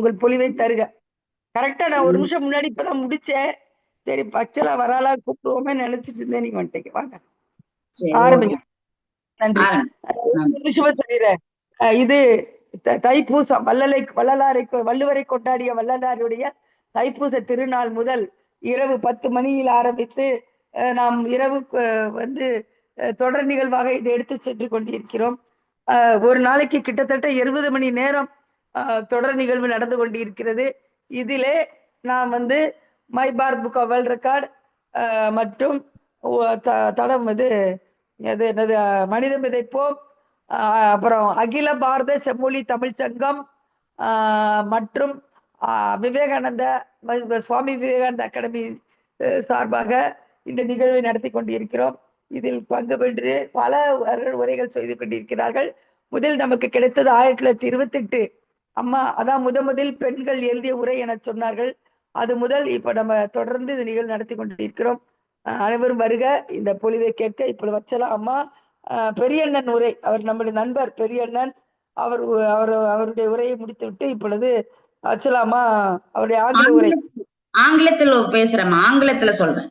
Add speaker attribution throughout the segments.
Speaker 1: உங்கள் பொலிவை தருக. கரெக்டா நான் ஒரு நிமிஷம் முன்னாடி இப்பதான் முடிச்சேன். சரி பச்சலா வராளா கூப்பிடுவோமே நினைச்சிட்டு இருந்தேன். நீங்க வந்துட்டீங்க. வாங்க ஆரம்பிங்க. நன்றி. ஒரு நிமிஷமா சொல்லிடுறேன். இது தைப்பூசம் வள்ளுவரை கொண்டாடிய வள்ளலாருடைய தைப்பூச திருநாள் முதல் இரவு 10 மணியில் ஆரம்பித்து நாம் இரவு வந்து தொடர் நிகழ்வாக இதை எடுத்து சென்று கொண்டிருக்கிறோம். ஒரு நாளைக்கு கிட்டத்தட்ட 20 மணி நேரம் தொடர் நிகழ்வு நடந்து கொண்டிருக்கிறது. இதிலே நாம் வந்து மை பார் புக் ஆஃப் வேர்ல்ட் ரெக்கார்ட் மற்றும் தடம் இது என்னது மனிதம் விதைப்போம், அப்புறம் அகில பாரத செம்மொழி தமிழ் சங்கம் மற்றும் விவேகானந்த சுவாமி விவேகானந்த அகாடமி சார்பாக இந்த நிகழ்வை நடத்தி கொண்டிருக்கிறோம். இதில் பங்கு பெற்று பல உரைகள் செய்து கொண்டிருக்கிறார்கள். முதல் நமக்கு கிடைத்தது 1928 அம்மா அதான் முதலில் பெண்கள் எழுதிய உரை என சொன்னார்கள். அது முதல் இப்ப நம்ம தொடர்ந்து இந்த நிகழ்வு நடத்தி கொண்டிருக்கிறோம். அனைவரும் வருக, இந்த பொலிவை கேட்க. இப்பொழுது வச்சலாம் அம்மா பெரியண்ணன் உரை, அவர் நம்முடைய நண்பர் பெரியண்ணன், அவருடைய உரையை முடித்துவிட்டு இப்பொழுது வச்சலாமா அவருடைய ஆங்கில உரை.
Speaker 2: ஆங்கிலத்தில் பேசுறேன், ஆங்கிலத்துல சொல்றேன்.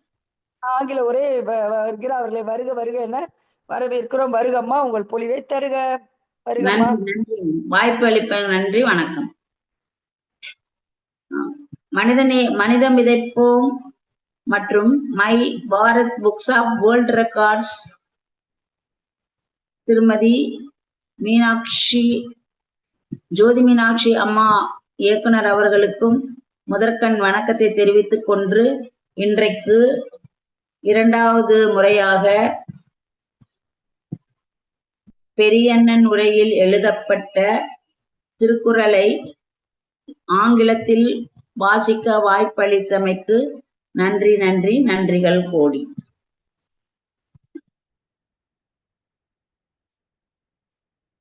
Speaker 1: ஆங்கில உரை வருகிற அவர்களை வருக வருக என வரவேற்கிறோம். வருகம்மா, உங்கள் பொலிவை தருக. வருகம்மா.
Speaker 2: நன்றி, வாய்ப்பு அளிப்ப நன்றி, வணக்கம். மனிதம் விதைப்போம் மற்றும் my Bharat books of world records திருமதி ஜோதி மீனாட்சி அம்மா இயக்குனர் அவர்களுக்கும் முதற்கண் வணக்கத்தை தெரிவித்துக் கொண்டு, இன்றைக்கு 2வது முறையாக பெரியண்ணன் உரையில் எழுதப்பட்ட திருக்குறளை ஆங்கிலத்தில் வாசிக்க வாய்ப்பளித்தமைக்கு நன்றி நன்றி நன்றிகள் கோடி.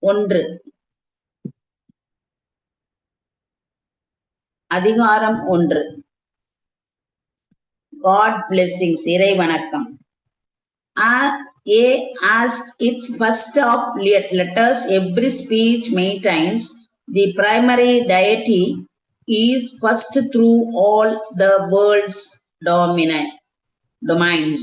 Speaker 2: 1. அதிகாரம் 1. God blessings, இறை வணக்கம். As its first of letters, every speech maintains the primary deity is first through all the world's domains.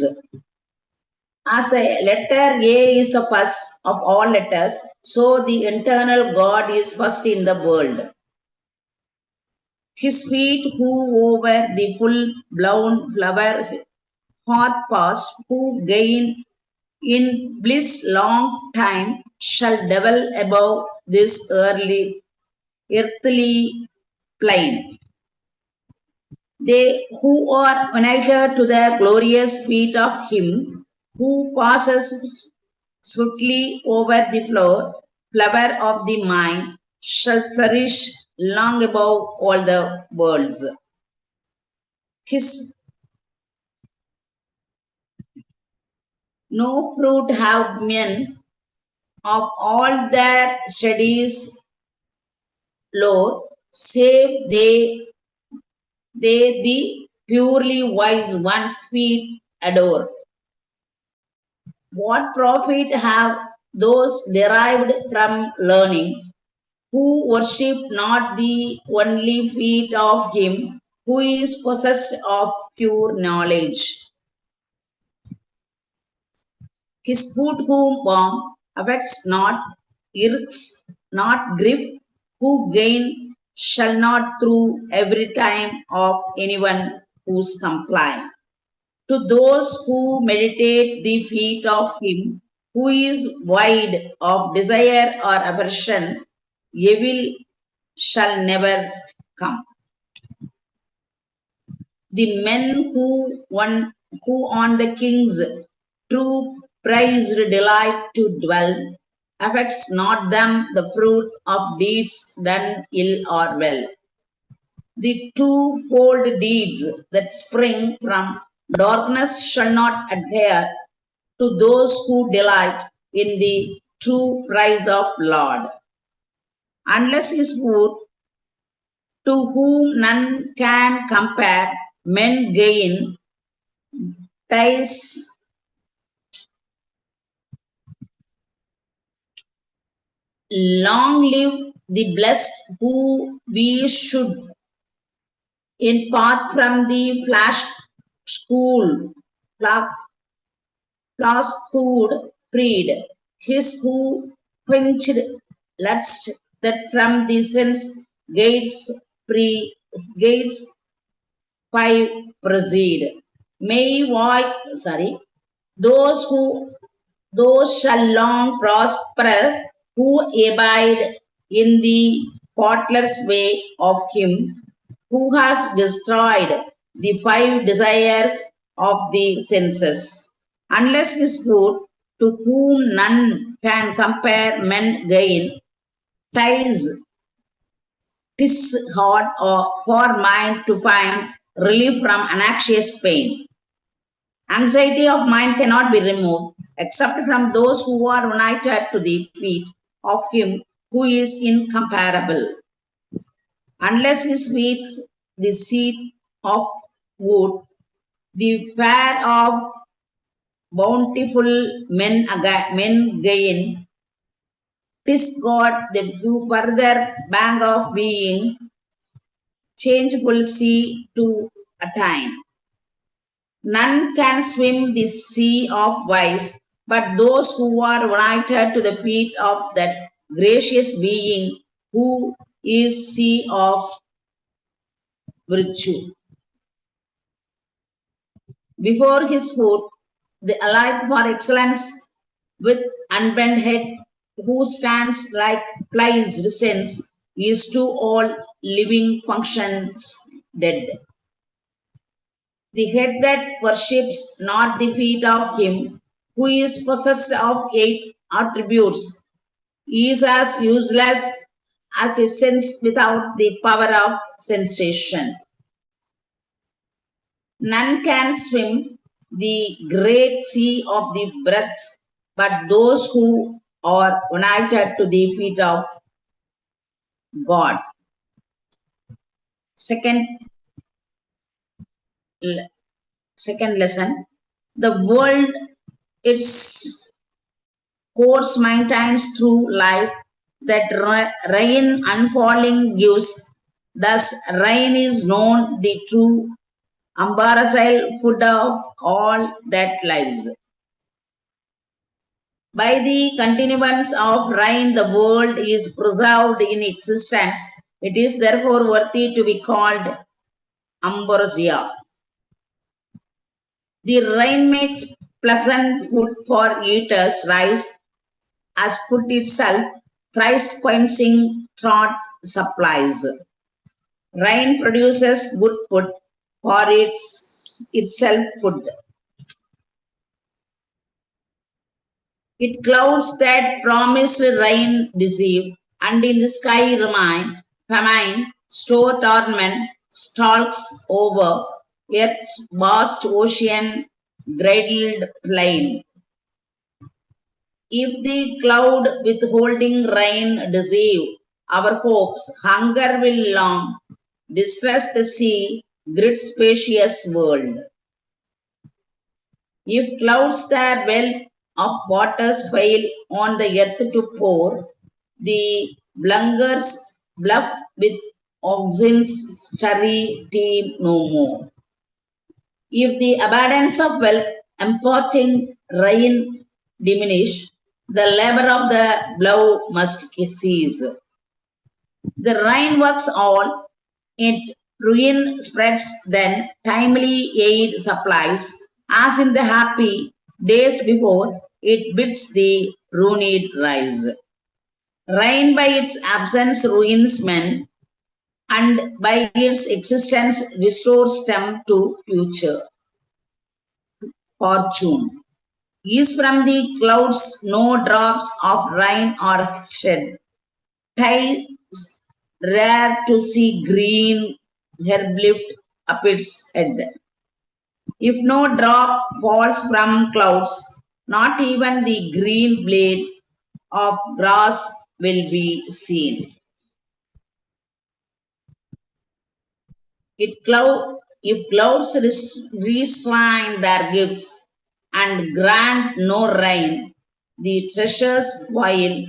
Speaker 2: As the letter A is the first of all letters, so the eternal God is first in the world. His feet who over the full-blown flower hath passed, who gain in bliss long time, shall dwell above this earthly plane. They who are united to the glorious feet of him who passes swiftly over the flower of the mind, shall flourish long above all the worlds. No fruit have men of all their studies lore, save they the purely wise ones feet adore. What profit have those derived from learning, who worship not the only feet of him who is possessed of pure knowledge? His foot whom warm affects not, irks not grief, who gain shall not through every time of anyone who's comply. To those who meditate the feet of him who is void of desire or aversion, evil shall never come. The men who on the king's true praised delight to dwell, affects not them the fruit of deeds done ill or well. The twofold deeds that spring from darkness shall not adhere to those who delight in the true praise of Lord. Unless his foot, to whom none can compare, men gain ties Long live the blessed who we should in part from the flash school, food freed, his who quenched lust that from the sense gates gates five proceed. May void, sorry, those who those shall long prosper who abide in the faultless way of him who has destroyed the five desires of the senses. Unless his fruit, to whom none can compare men gain, ties tis hard or for mind to find relief from anxious pain. Anxiety of mind cannot be removed except from those who are united to the feet of him who is incomparable. Unless he sweets the seed of wood, the fare of bountiful men gain, tis God the further bank of being, changeable sea to attain. None can swim the sea of vice, but those who are united to the feet of that gracious being who is sea of virtue. Before his foot, the allied for excellence with unbent head, who stands like flies sense, is to all living functions dead. The head that worships not the feet of him who is possessed of eight attributes is as useless as a sense without the power of sensation. None can swim the great sea of the breaths, but those who are united to the feet of God. Second, second lesson: the world its course maintains through life that rain unfalling gives. Thus, rain is known the true umbrasil food of all that lives. By the continuance of rain, the world is preserved in existence. It is therefore worthy to be called ambrosia. The rain makes pleasant food for eaters, rice as food itself, thrice quenching thought supplies. Rain produces good food for itself food. It clouds that promised rain deceive, and in the sky remain famine, store torment, stalks over earth's vast ocean girdled plain. If the cloud withholding rain deceive our hopes, hunger will long distress the sea, grid spacious world. If clouds their wealth of waters fail on the earth to pour, the blungers bluff with oxen's starry team no more. If the abundance of wealth importing rain diminish, the labor of the blow must cease. The rain works all, it ruin spreads, then timely aid supplies, as in the happy days before it bids the ruined rise. Rain by its absence ruins men, and by its existence restores them to future fortune. Is from the clouds no drops of rain are shed. Ties rare to see green herb lift up its head. If no drop falls from clouds, not even the green blade of grass will be seen. If clouds restrain their gifts and grant no rain, the treasures while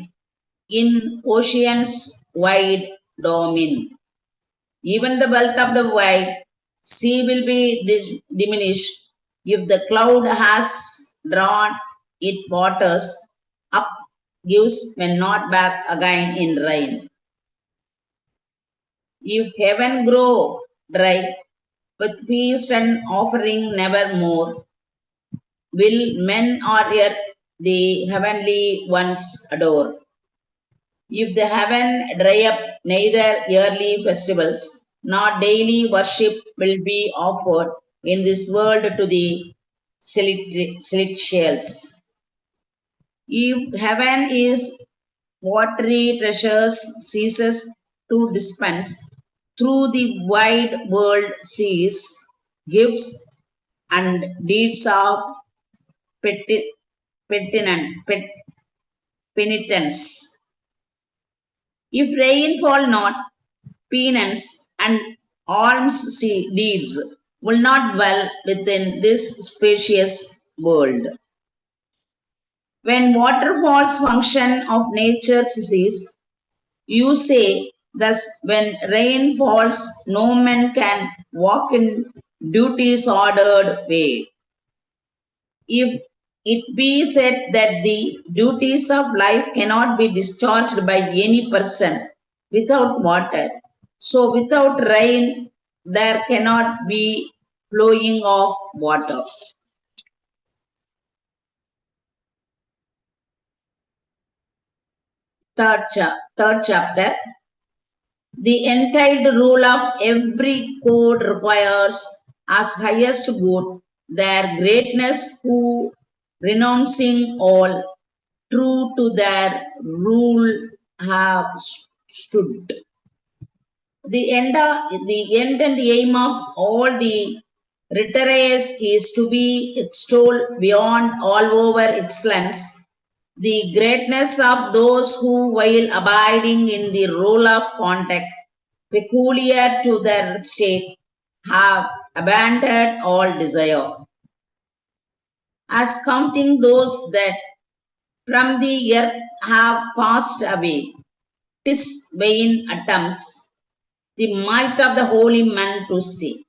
Speaker 2: in ocean's wide domain. Even the wealth of the wide sea will be diminished if the cloud has drawn its waters up, gives when not back again in rain. If heaven grow dry with feast and offering nevermore, will men or earth the heavenly ones adore. If the heaven dry up, neither yearly festivals nor daily worship will be offered in this world to the celestials. If heaven is watery treasures ceases to dispense through the wide world seas, gifts and deeds of penitence. If rain fall not, penance and alms deeds will not dwell within this spacious world. When waterfalls function of nature cease, you say, thus when rain falls, no man can walk in duty's ordered way. If it be said that the duties of life cannot be discharged by any person without water, so without rain there cannot be flowing of water. Third chapter. The entitled rule of every code requires as highest good their greatness who, renouncing all, true to their rule have stood. The end and aim of all the retirees is to be extolled beyond all over excellence the greatness of those who, while abiding in the role of contact peculiar to their state, have abandoned all desire. As counting those that from the earth have passed away, 'tis vain attempts the might of the holy man to see.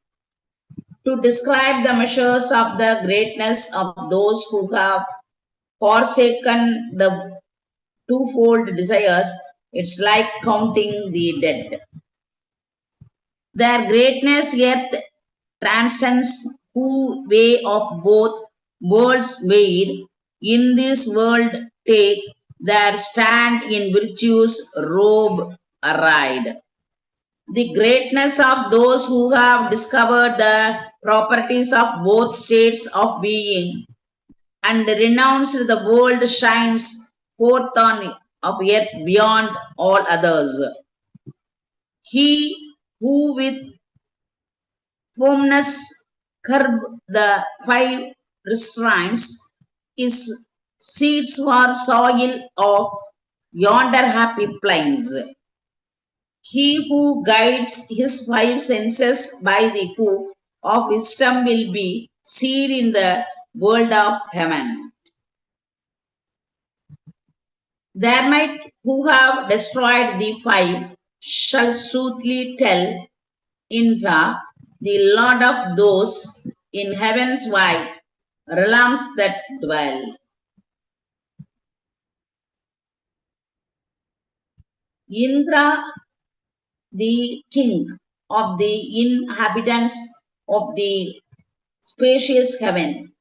Speaker 2: To describe the measures of the greatness of those who have forsaken the twofold desires, it's like counting the dead. Their greatness yet transcends who way of both worlds weighed in this world take their stand in virtue's robe arrayed. The greatness of those who have discovered the properties of both states of being and renounced the world shines forth on of yet beyond all others. He who with firmness curb the five restraints is seeds for soil of yonder happy plains. He who guides his five senses by the hook of wisdom will be seed in the world of heaven. There might who have destroyed the five shall soothly tell Indra, the lord of those in heaven's wide realms that dwell. Indra, the king of the inhabitants of the spacious heaven,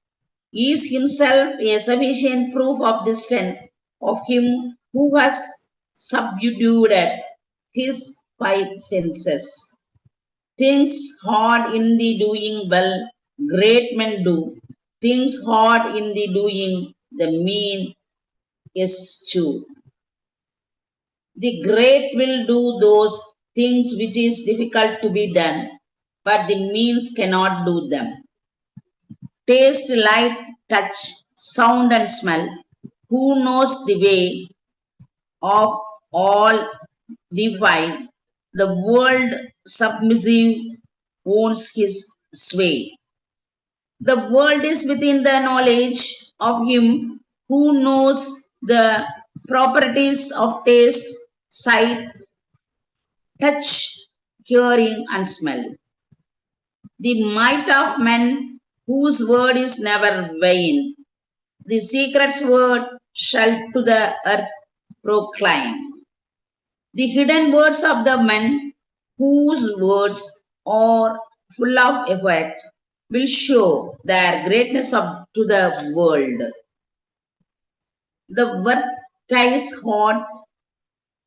Speaker 2: is himself a sufficient proof of the strength of him who has subdued his five senses. Things hard in the doing well, great men do. Things hard in the doing, the mean is true. The great will do those things which is difficult to be done, but the means cannot do them. Taste, light, touch, sound, and smell. Who knows the way of all divine? The world submissive owns his sway. The world is within the knowledge of him who knows the properties of taste, sight, touch, hearing, and smell. The might of men whose word is never vain. The secret's word shall to the earth proclaim. The hidden words of the men whose words are full of effect will show their greatness to the world. The word tries hard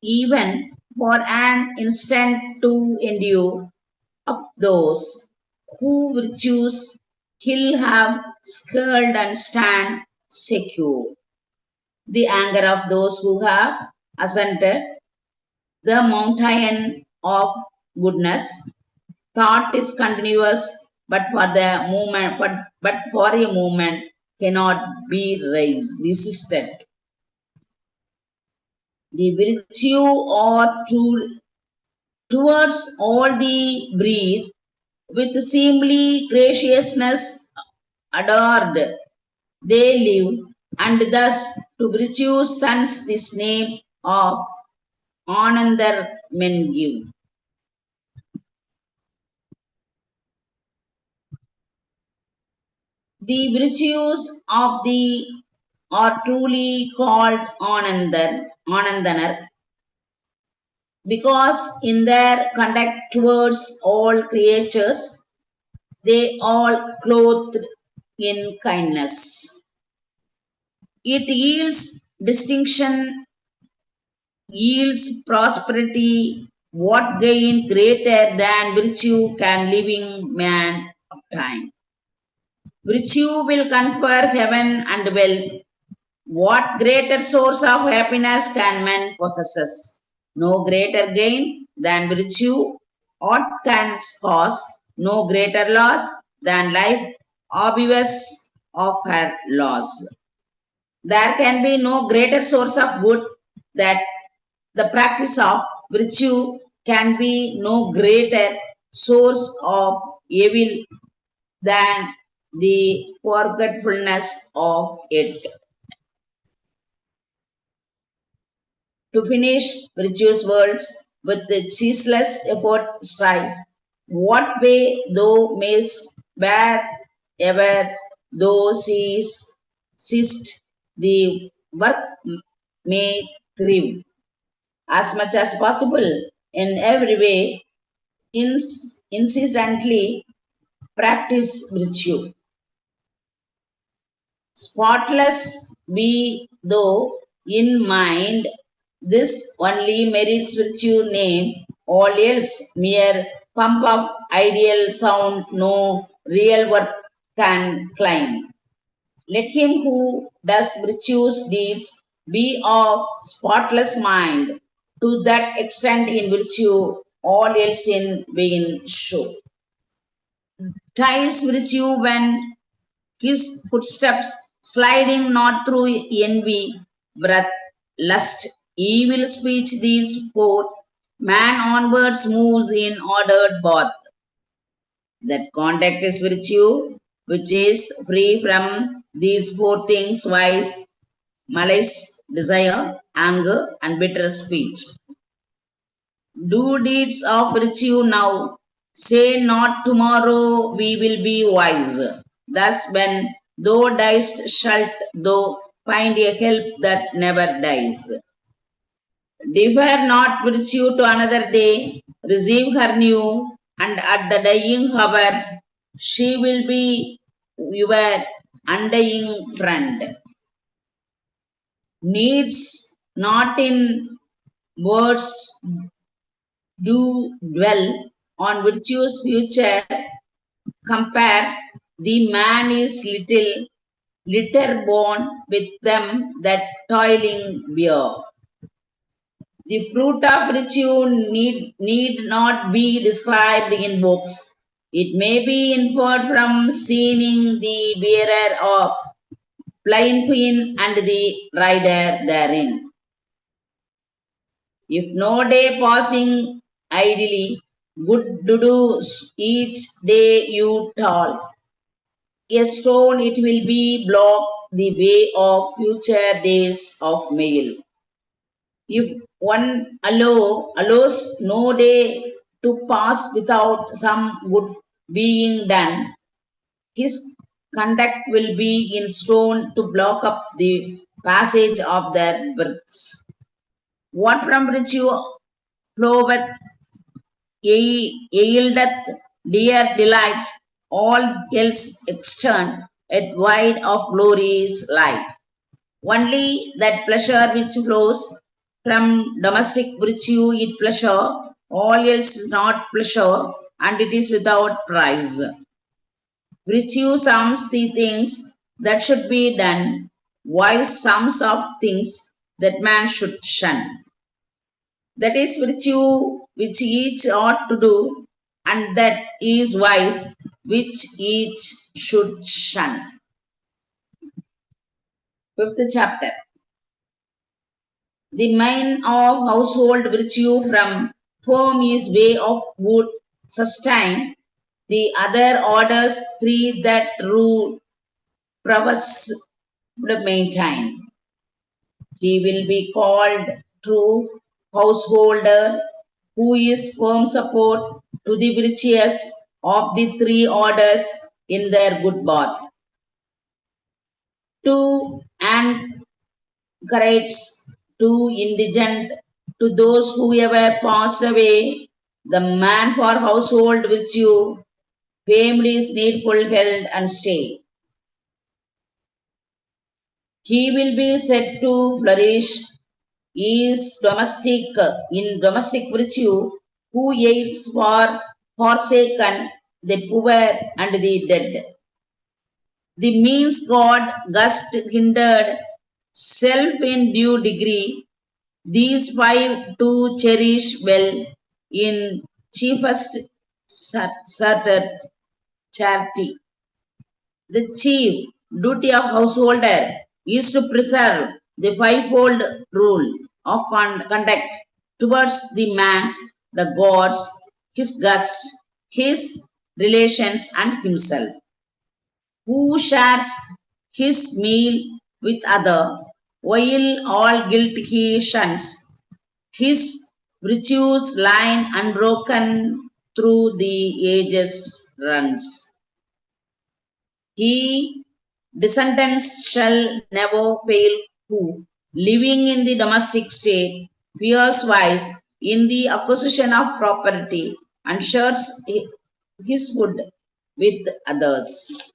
Speaker 2: even for an instant to endure of those who virtues he'll have scared and stand secure. The anger of those who have ascended the mountain of goodness. Thought is continuous, but for the moment, but for a moment cannot be raised, resisted. The virtue or towards all the breathe with seemly graciousness adored. They live, and thus to virtue sons this name of Anandar men give. The virtues of the are truly called Anandanar, because in their conduct towards all creatures, they all clothed in kindness. It yields prosperity. What gain greater than virtue can living man obtain? Virtue will confer heaven and wealth. What greater source of happiness can man possess? No greater gain than virtue. What can cause no greater loss than life obvious of her loss? There can be no greater source of good that the practice of virtue can be no greater source of evil than the forgetfulness of it. To finish virtuous words with the ceaseless effort strive. What way thou mayst bear ever thou ceased, the work may thrive as much as possible in every way, insistently practice virtue. Spotless be though in mind, this only merits virtue name, all else mere pump of ideal sound no real worth can claim. Let him who does virtuous deeds be of spotless mind, to that extent in virtue, all else in vain show. Ties virtue when his footsteps sliding not through envy, breath, lust, evil speech, these four, man onwards moves in ordered path. That conduct is virtue, which is free from these four things: vice, malice, desire, anger, and bitter speech. Do deeds of virtue now. Say not tomorrow we will be wise. Thus, when thou diest, shalt thou find a help that never dies. Defer not virtue to another day. Receive her new, and at the dying hours, she will be your undying friend. Needs not in words do dwell on virtue's future. Compare the man is litter born with them that toiling bear. The fruit of virtue need not be described in books. It may be inferred from seeing the bearer of blind queen and the rider therein. If no day passing idly, good to do each day you toil. A stone it will be block the way of future days of mail. If one allows no day to pass without some good being done, his conduct will be in stone to block up the passage of their births. What from virtue floweth yieldeth dear delight, all else extern at wide of glory's light. Only that pleasure which flows from domestic virtue is pleasure, all else is not pleasure, and it is without price. Virtue sums the things that should be done, vice sums of things that man should shun. That is virtue which each ought to do, and that is vice which each should shun. Fifth chapter. The main of household virtue from form is way of wood sustain. The other orders three that rule prowess maintain. He will be called true householder who is firm support to the virtuous of the three orders in their good birth. 2 and courageous, 2 indigent to those who ever passed away, the man for household virtue, famed is needful health and stay. He will be said to flourish is domestic in domestic virtue, who aids for forsaken, the poor and the dead. The means God gust hindered self in due degree, these five to cherish well in chiefest certain charity. The chief duty of householder is to preserve the fivefold rule of conduct towards the man's, the gods, his guests, his relations, and himself. Who shares his meal with other, while all guilt he shuns, his virtues line unbroken through the ages runs. He descendants shall never fail who, living in the domestic state, fears wise in the acquisition of property and shares his food with others.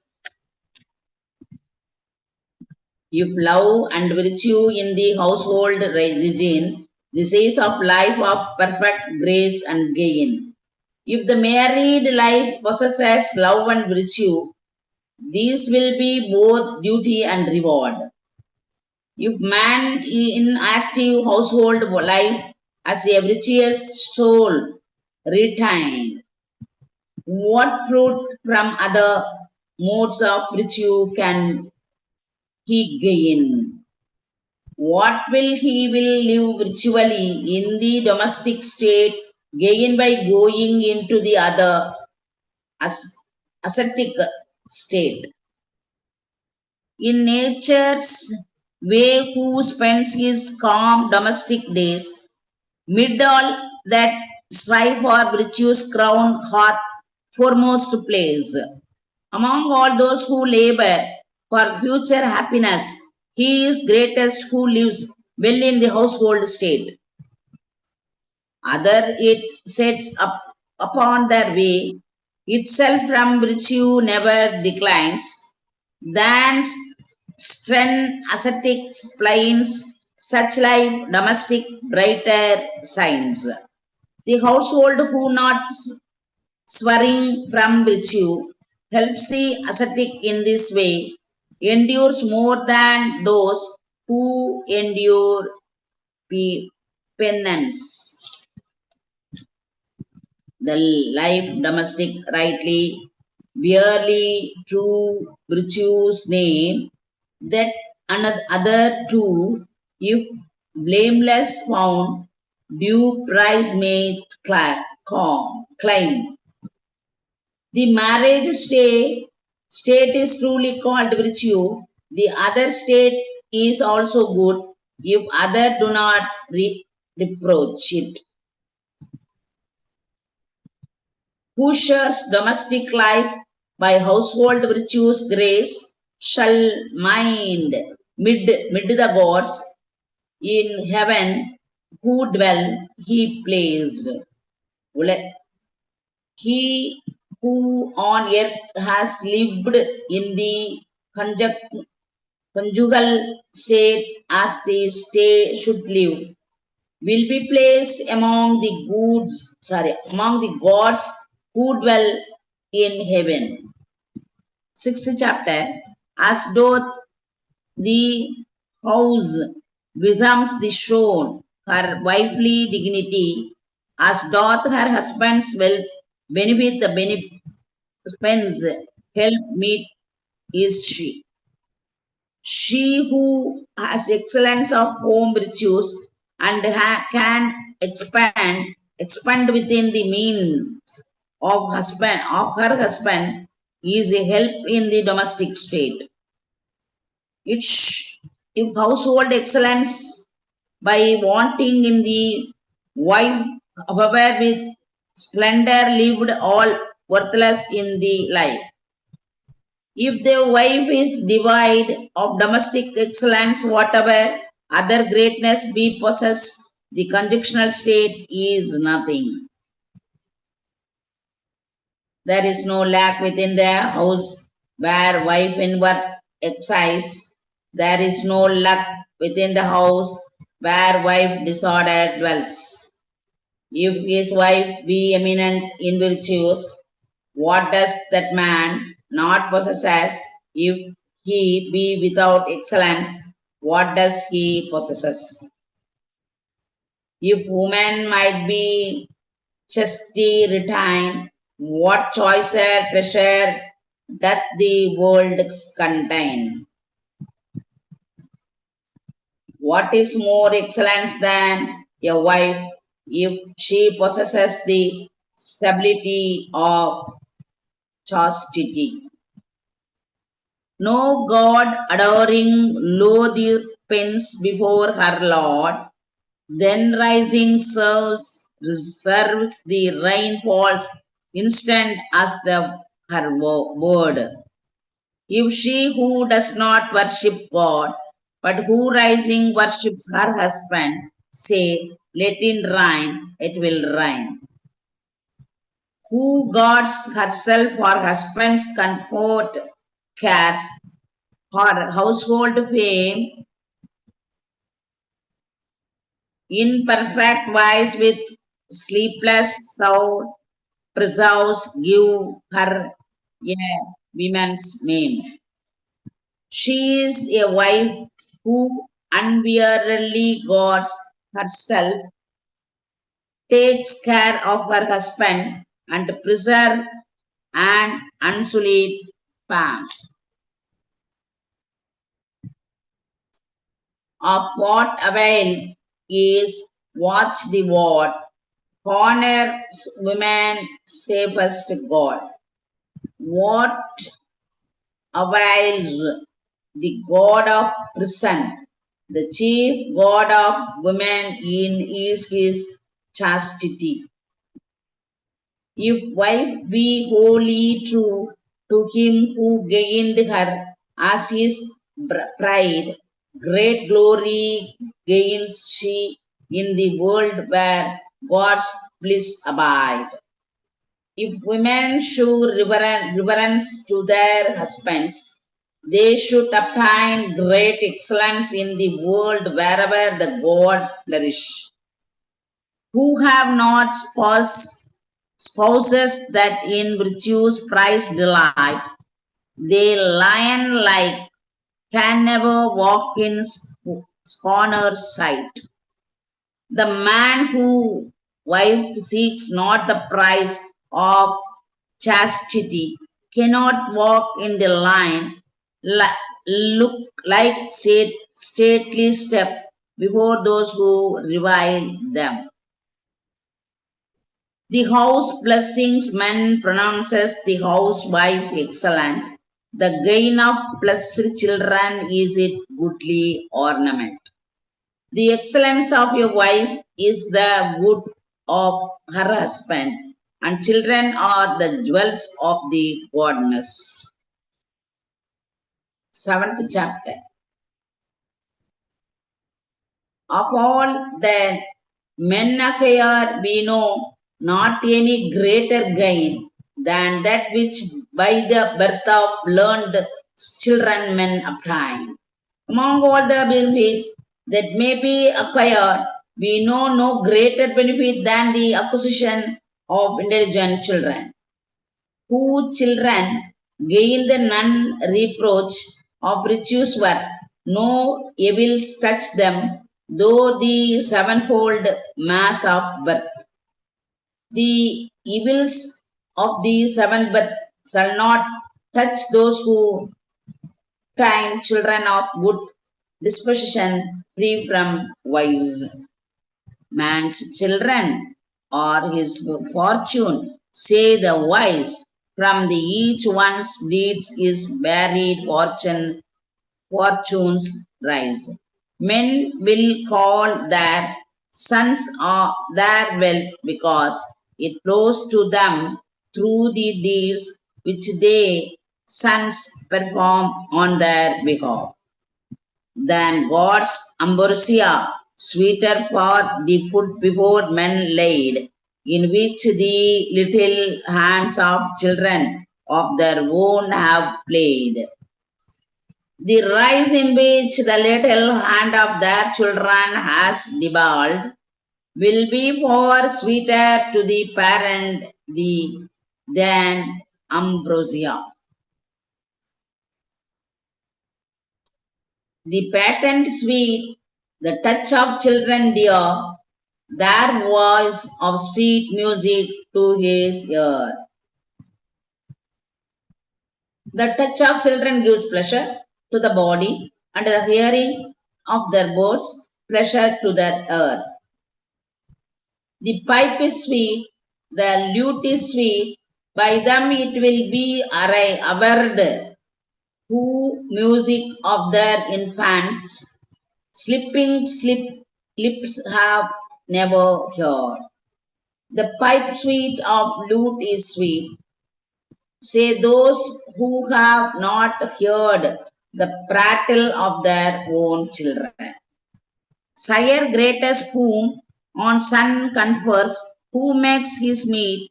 Speaker 2: If love and virtue in the household regime, this is of life of perfect grace and gain. If the married life possesses love and virtue, these will be both duty and reward. If man in active household life as a virtuous soul retained, what fruit from other modes of virtue can he gain? What will he will live virtually in the domestic state gain by going into the other ascetic state? In nature's way, who spends his calm domestic days, mid all that strive for virtue's crown hath foremost place. Among all those who labor for future happiness, he is greatest who lives well in the household state. Other it sets up upon their way, itself from virtue never declines. Then stern ascetics plains such life domestic brighter signs. The household who not swerving from virtue helps the ascetic in this way, endures more than those who endure penance. The life domestic rightly, barely true virtue's name, that another two, if blameless found, due prize may claim. The marriage state is truly called virtue. The other state is also good. If other do not reproach it. Who shares domestic life by household virtues grace shall mind mid the gods in heaven who dwell he pleased. He who on earth has lived in the conjugal state as the state should live will be placed among among the gods who dwell in heaven. Sixth chapter, as doth the house becomes the shone her wifely dignity, as doth her husband's wealth benefit the spends help meet is she. She who has excellence of home virtues and can expand within the means of her husband is a help in the domestic state. If household excellence by wanting in the wife, however, with splendor lived all worthless in the life. If the wife is devoid of domestic excellence, whatever other greatness be possessed, the conjunctional state is nothing. There is no lack within the house where wife in work exercise. There is no luck within the house where wife disorder dwells. If his wife be eminent in virtues, what does that man not possess? If he be without excellence, what does he possesses? If woman might be chastity retain, what choicer treasure doth the world contain? What is more excellence than a wife if she possesses the stability of chastity? No God adoring low the pins before her Lord, then rising serves the rain falls instant as her word. If she who does not worship God, but who rising worships her husband, say, let it rain, it will rain. Who guards herself for husband's comfort, cares, her household fame, in perfect wise with sleepless soul, preserves, give her a woman's name. She is a wife who unweariedly guards herself, takes care of her husband, and preserves an unsullied fame. Of what avail is watch the word, honors women safest God. What avails the God of prison, the chief God of women is his chastity. If wife be wholly true to him who gained her as his bride, great glory gains she in the world where God's bliss abide. If women show reverence to their husbands, they should obtain great excellence in the world wherever the God flourish. Who have not spouses that in virtues prize delight, they lion like can never walk in scorner's sight. The man who wife seeks not the prize of chastity cannot walk in the line, look like stately step before those who revile them. The house blessings man pronounces the housewife excellent. The gain of blessed children is it goodly ornament. The excellence of your wife is the wood of her husband, and children are the jewels of the goddess. 7th chapter. Of all the men acquire, we know not any greater gain than that which by the birth of learned children men obtain. Among all the benefits that may be acquired, we know no greater benefit than the acquisition of intelligent children. Who children gain the none reproach of riches work, no evils touch them, though the sevenfold mass of birth. The evils of the seven birth shall not touch those who time children of good disposition free from vice. Man's children or his fortune, say the wise, from the each one's deeds is varied fortunes rise. Men will call their sons or their wealth because it flows to them through the deeds which they sons perform on their behalf. Than God's ambrosia, sweeter for the food before men laid, in which the little hands of children of their own have played. The rice in which the little hand of their children has dibbled will be far sweeter to the parent than ambrosia. The patent sweet, the touch of children dear, their voice of sweet music to his ear. The touch of children gives pleasure to the body, and the hearing of their words pleasure to their ear. The pipe is sweet, the lute is sweet, by them it will be averred who music of their infants slipping lips have never heard. The pipe sweet of lute is sweet, say those who have not heard the prattle of their own children. Sire greatest whom on son confers, who makes his meat,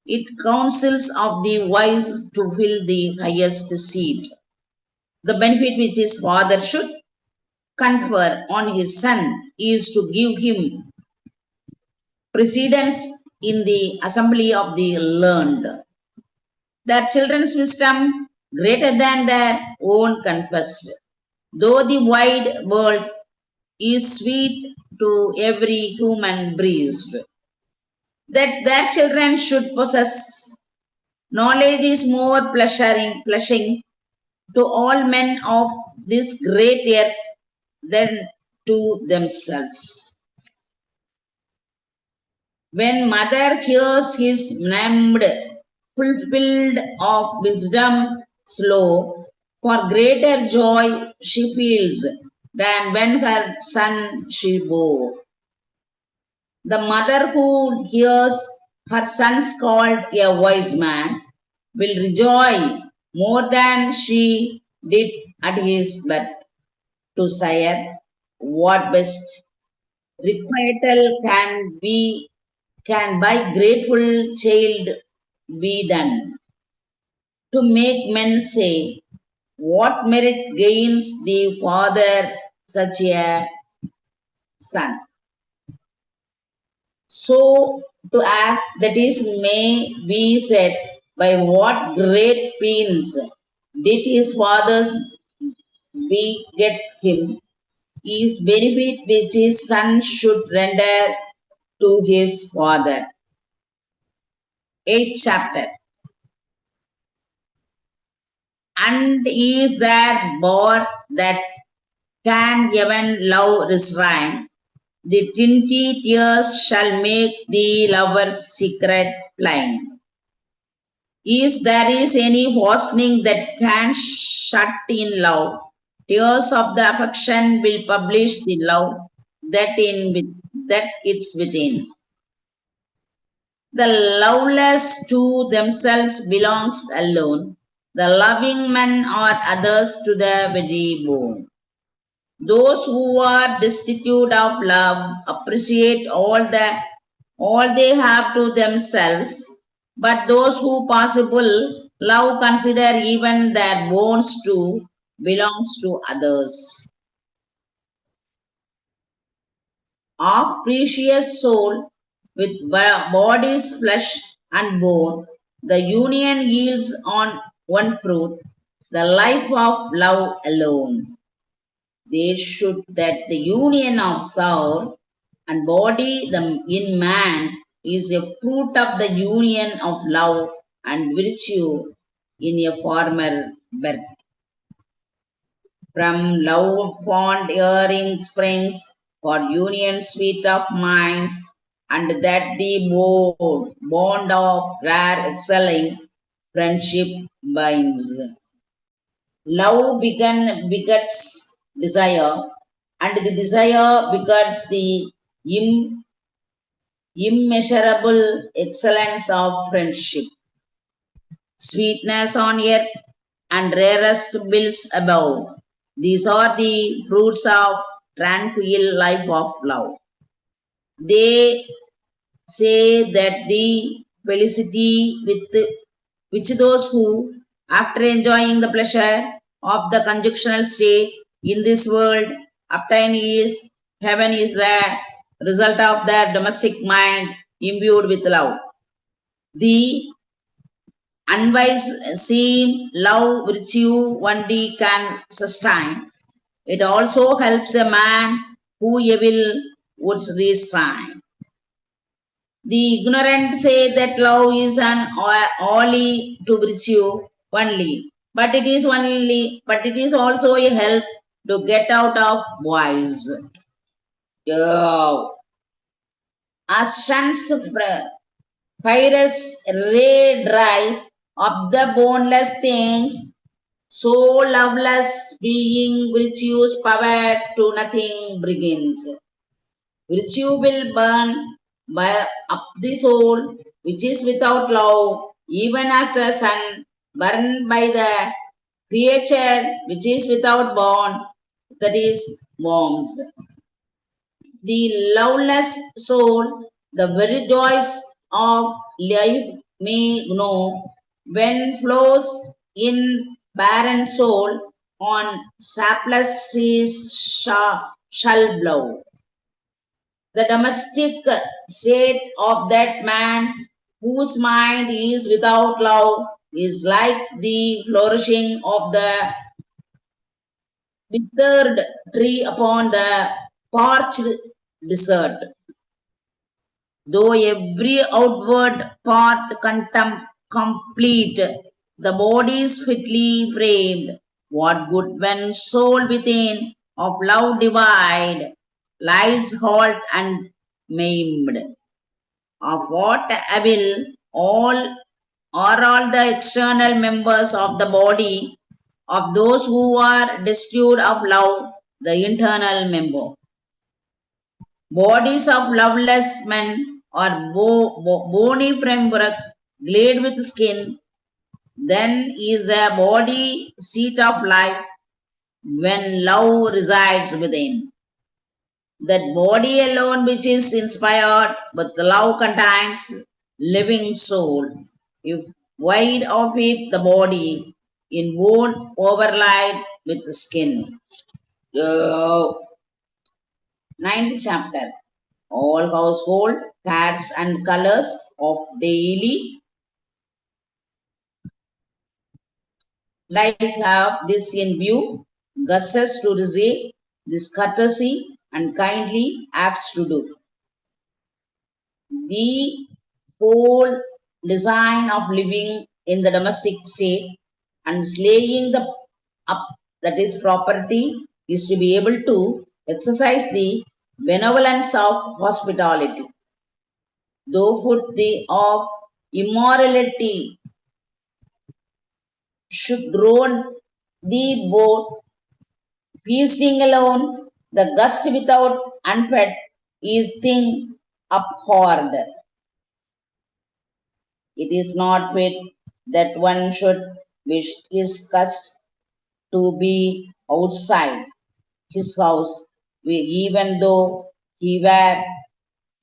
Speaker 2: it counsels of the wise to fill the highest seat. The benefit which his father should confer on his son is to give him precedence in the assembly of the learned. Their children's wisdom greater than their own confessed, though the wide world is sweet to every human breast. That their children should possess knowledge is more pleasuring to all men of this great earth than to themselves. When mother hears his named, fulfilled of wisdom slow, for greater joy she feels than when her son she bore. The mother who hears her sons called a wise man will rejoice more than she did at his birth. To sire, what best requital can by grateful child be done to make men say, what merit gains the father such a son? So to act, that is, may be said, by what great pains did his fathers beget him, is benefit which his son should render to his father. 8th chapter. And is that bore that can even love restrain? The 20 tears shall make the lover's secret plain. Is there is any fastening that can shut in love? Tears of the affection will publish the love. that it's within. The loveless to themselves belongs alone. The loving men or others to the very bone. Those who are destitute of love appreciate all they have to themselves, but those who possible love consider even their bones too belongs to others. Of precious soul with body's flesh and bone, the union yields on one fruit, the life of love alone. They should that the union of soul and body in man is a fruit of the union of love and virtue in a former birth. From love fond earring springs for union sweet of minds, and that the bond of rare excelling friendship binds. Love begets desire, and the desire begets the immeasurable excellence of friendship. Sweetness on earth and rarest bills above. These are the fruits of tranquil life of love. They say that the felicity with which those who, after enjoying the pleasure of the conjunctional state in this world, obtain is heaven is the result of their domestic mind imbued with love. The unwise seem love virtue only can sustain. It also helps a man who evil would restrain. The ignorant say that love is an only to virtue only, but it is also a help to get out of vice. As sun's fierce ray dries up the boneless things, so loveless being virtue's power to nothing begins. Virtue will burn by up the soul, which is without love, even as the sun burned by the creature which is without bond, that is warms. The loveless soul, the very joys of life may know, when flows in barren soul on sapless trees shall blow. The domestic state of that man whose mind is without love is like the flourishing of the withered tree upon the parched desert. Though every outward part complete, the body is fitly framed. What good when soul within of love divide lies halt and maimed? Of what avail all the external members of the body of those who are destitute of love, the internal member? Bodies of loveless men are bony framework, glazed with skin. Then is the body seat of life when love resides within. That body alone which is inspired, but the love contains living soul. If wide of it the body, in bone overlaid with the skin. Ninth chapter. All household cats and colors of daily life have this in view. Gusses to receive this courtesy and kindly acts to do. The whole design of living in the domestic state and slaying the up, that is property, is to be able to exercise the benevolence of hospitality. Though foot the of immorality should drone the boat, feasting alone, the gust without unfed is thing abhorred. It is not fit that one should wish his guest to be outside his house, even though he were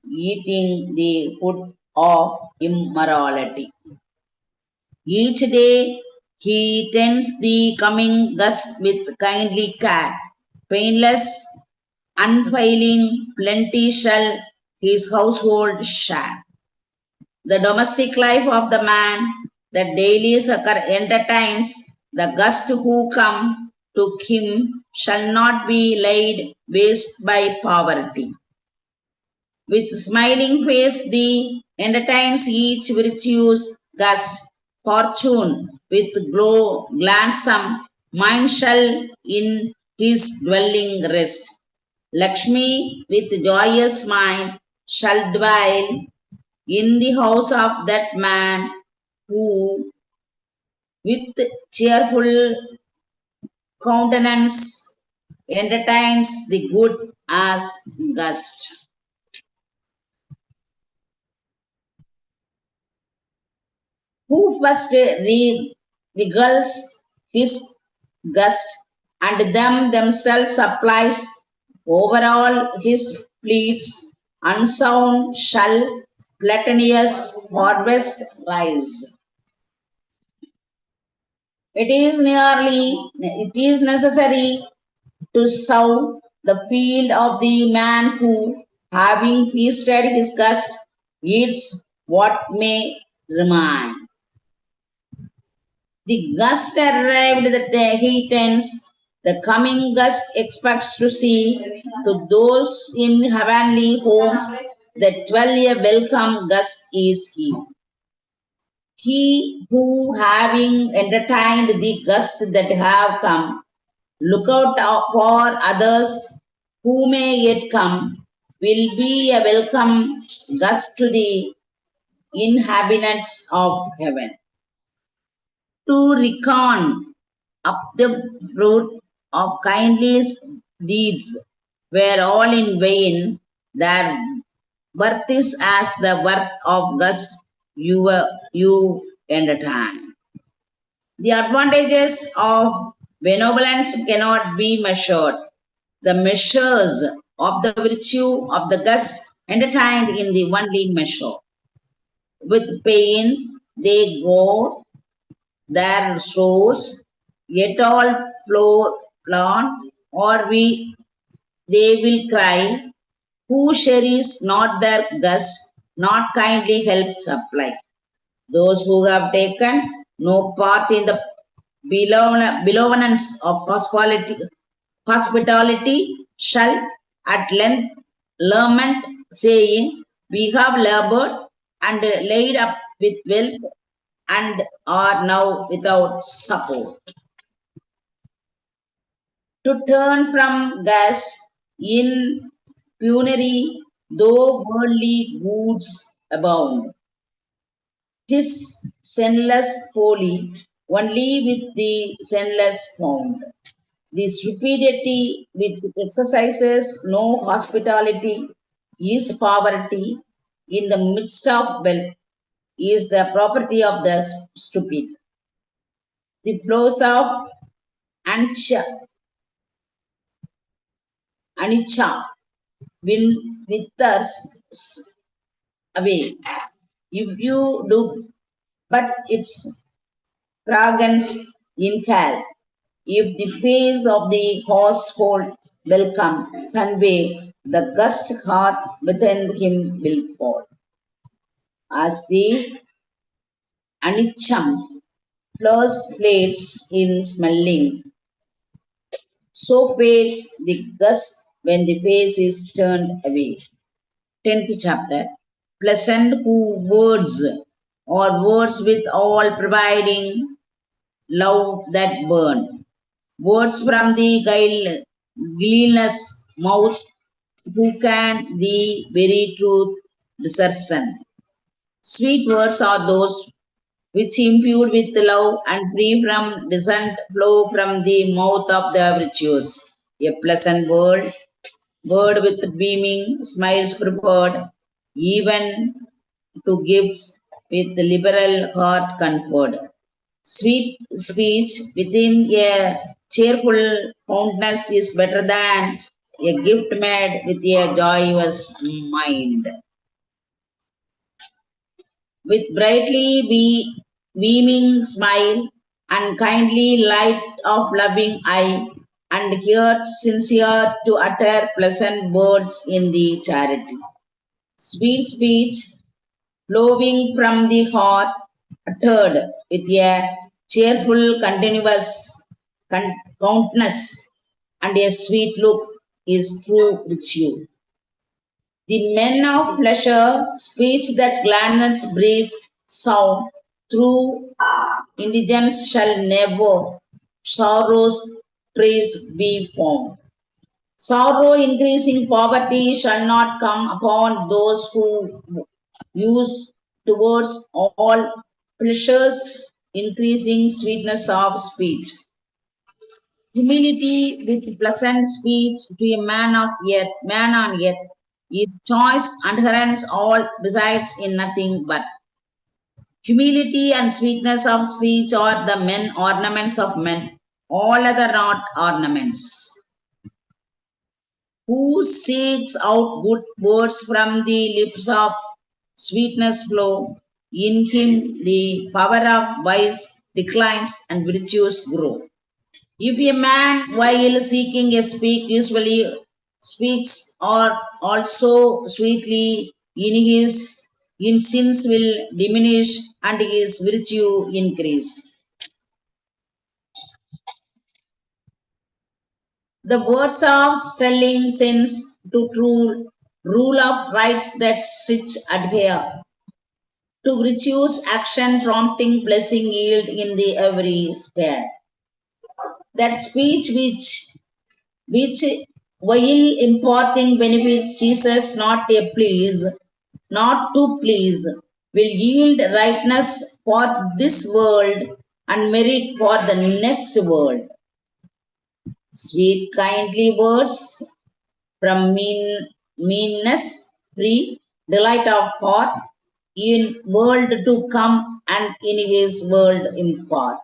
Speaker 2: eating the food of immorality. Each day he tends the coming guest with kindly care. Painless, unfailing plenty shall his household share. The domestic life of the man that daily entertains the guests who come to him shall not be laid waste by poverty. With smiling face, the entertains each virtuous guest. Fortune with gladsome mind shall in his dwelling rest. Lakshmi with joyous mind shall dwell in the house of that man who with cheerful countenance entertains the good as guest. Who first regals his guest and them themselves supplies overall his fleets, unsound shall platinous harvest rise. It is necessary to sow the field of the man who, having feasted his guest, eats what may remain. The gust arrived the day he tends. The coming gust expects to see to those in heavenly homes that dwell a welcome gust is he. He who, having entertained the gust that have come, look out for others who may yet come, will be a welcome gust to the inhabitants of heaven. To reckon up the fruit of kindly deeds were all in vain, their worth is as the worth of gust you entertain. The advantages of benevolence cannot be measured. The measures of the virtue of the gust entertained in the only measure. With pain they go their source, yet all flown, or they will cry, who cherish not their gust, not kindly help supply. Those who have taken no part in the benevolence of hospitality shall at length lament, saying, we have labored and laid up with wealth and are now without support. To turn from guest in penury, though worldly goods abound. 'Tis senseless folly, only with the senseless found. The stupidity which exercises no hospitality is poverty in the midst of wealth is the property of the stupid. The flows of anicca withers away. If you do, but its fragrance inhale. If the face of the household welcome convey, the gust heart within him will fall. As the anicham flowers fades in smelling, so fades the gust when the face is turned away. 10th chapter. Pleasant words or words with all providing love that burn. Words from the guileless mouth who can the very truth discern. Sweet words are those which imbued with love and free from dissent flow from the mouth of the virtuous. A pleasant word bird with beaming smiles preferred, even to gifts with liberal heart conferred. Sweet speech within a cheerful countenance is better than a gift made with a joyous mind. With brightly beaming smile and kindly light of loving eye, and heart sincere to utter pleasant words in the charity. Sweet speech flowing from the heart, uttered with a cheerful, continuous countenance and a sweet look is true virtue. The men of pleasure, speech that gladness breathes sound, through indigence shall never sorrow's trace be found. Sorrow increasing poverty shall not come upon those who use towards all pleasures increasing sweetness of speech. Humility with pleasant speech to a man on earth is choice adherence all resides in nothing but. Humility and sweetness of speech are the men ornaments of men, all other not ornaments. Who seeks out good words from the lips of sweetness flow, in him the power of vice declines and virtues grow. If a man, while seeking a speak, usually speaks or also sweetly, in sins will diminish and his virtue increase. The words of sterling sense to true rule of rights that stitch adhere to virtue's action prompting blessing yield in the every sphere. That speech which while imparting benefits ceases not a please, not to please, will yield rightness for this world and merit for the next world. Sweet kindly words from meanness free, delight of heart, in world to come and in his world impart.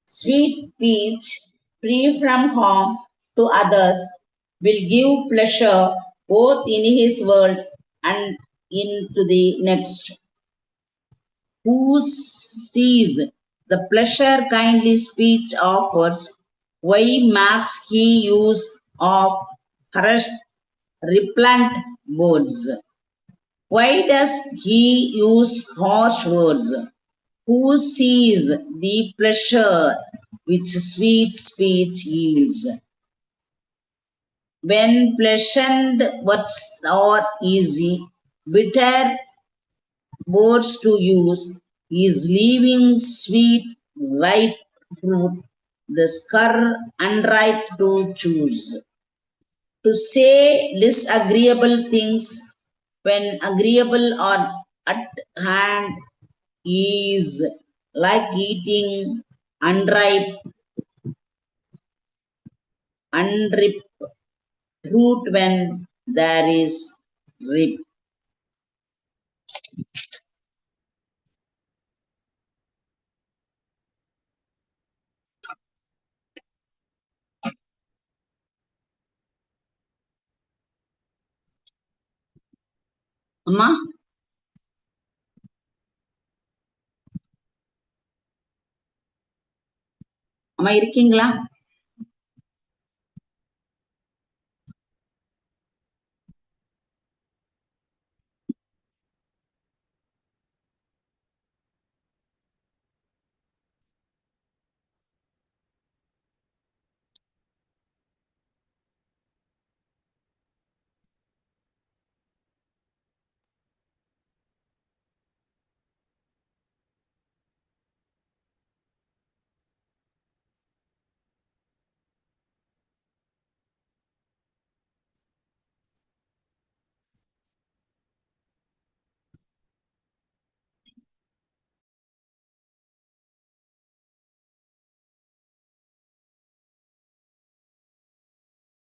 Speaker 2: Sweet speech, free from harm to others, will give pleasure both in his world and into the next. Who sees the pleasure kindly speech offers, why makes he use of harsh replant words? Why does he use harsh words? Who sees the pleasure which sweet speech yields? When pleasant words are easy, bitter words to use, is leaving sweet ripe fruit, the scur unripe to choose. To say disagreeable things when agreeable are at hand is like eating unripe, unripe fruit when there is ripe. அம்மா அம்மா இருக்கீங்களா?